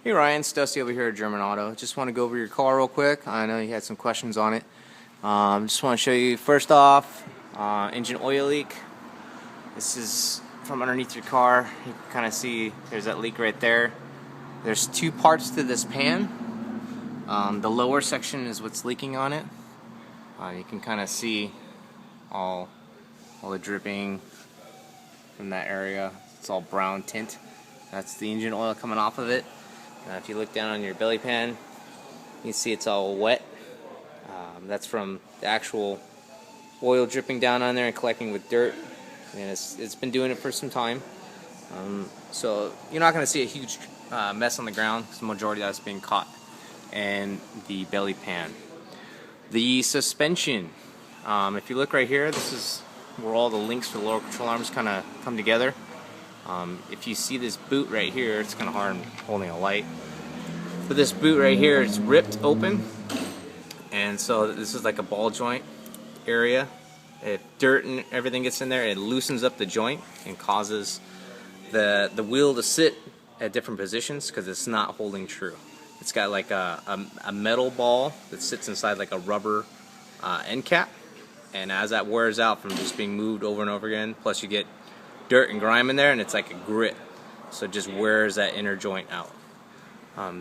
Hey Ryan, it's Dusty over here at German Auto. Just want to go over your car real quick. I know you had some questions on it. Just want to show you first off, engine oil leak. This is from underneath your car. You can kind of see there's that leak right there. There's two parts to this pan. The lower section is what's leaking on it. You can kind of see all the dripping from that area. It's all brown tint. That's the engine oil coming off of it. If you look down on your belly pan, you can see it's all wet. That's from the actual oil dripping down on there and collecting with dirt. And it's been doing it for some time. So you're not going to see a huge mess on the ground because the majority of that's being caught in the belly pan. The suspension, if you look right here, this is where all the links for the lower control arms kind of come together. If you see this boot right here, it's kind of hard holding a light. But this boot right here is ripped open, and so this is like a ball joint area. If dirt and everything gets in there, it loosens up the joint and causes the wheel to sit at different positions because it's not holding true. It's got like a metal ball that sits inside like a rubber end cap, and as that wears out from just being moved over and over again, plus you get dirt and grime in there, and it's like a grit, so it just wears that inner joint out.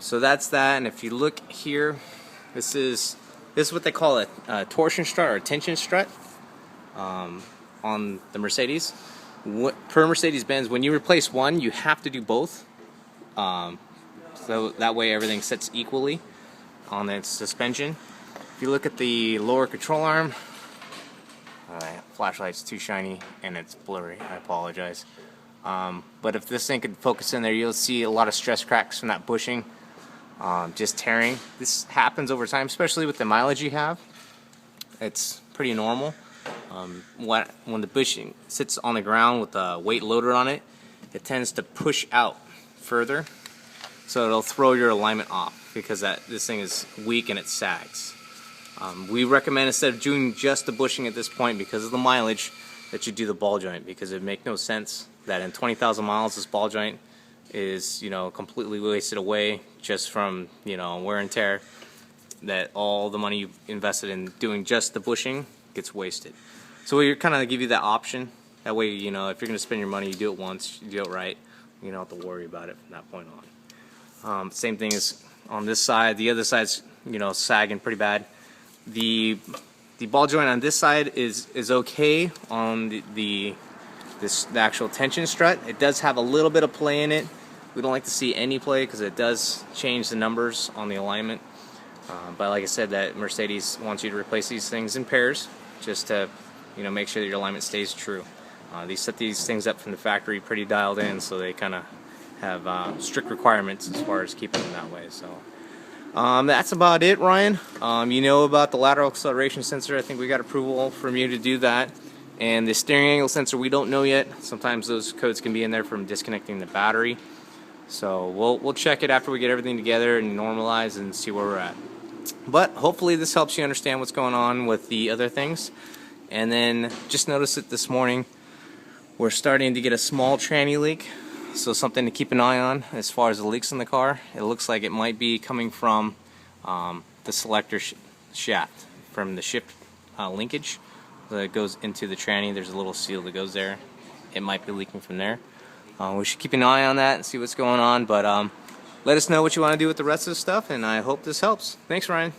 So that's that. And if you look here, this is what they call a torsion strut or a tension strut on the Mercedes. Per Mercedes-Benz, when you replace one, you have to do both, so that way everything sits equally on the suspension. If you look at the lower control arm, flashlight's too shiny and it's blurry, I apologize. But if this thing could focus in there, you'll see a lot of stress cracks from that bushing, just tearing. This happens over time, especially with the mileage you have. It's pretty normal. When the bushing sits on the ground with the weight loaded on it, it tends to push out further, so it'll throw your alignment off because this thing is weak and it sags. We recommend, instead of doing just the bushing at this point because of the mileage, that you do the ball joint, because it would make no sense that in 20,000 miles this ball joint is, completely wasted away just from, wear and tear, that all the money you've invested in doing just the bushing gets wasted. So we're kind of give you that option. That way, if you're going to spend your money, you do it once, you do it right. You don't have to worry about it from that point on. Same thing is on this side. The other side's, sagging pretty bad. The ball joint on this side is okay on the actual tension strut. It does have a little bit of play in it. We don't like to see any play because it does change the numbers on the alignment. But like I said, that Mercedes wants you to replace these things in pairs just to make sure that your alignment stays true. They set these things up from the factory pretty dialed in, so they kind of have strict requirements as far as keeping them that way. So. That's about it, Ryan. You know about the lateral acceleration sensor. I think we got approval from you to do that. And the steering angle sensor, we don't know yet. Sometimes those codes can be in there from disconnecting the battery. So we'll check it after we get everything together and normalize and see where we're at. But hopefully this helps you understand what's going on with the other things. And then just noticed it this morning. We're starting to get a small tranny leak. So something to keep an eye on as far as the leaks in the car. It looks like it might be coming from the selector shaft, from the shift linkage that goes into the tranny. There's a little seal that goes there. It might be leaking from there. We should keep an eye on that and see what's going on. But let us know what you want to do with the rest of the stuff, and I hope this helps. Thanks, Ryan.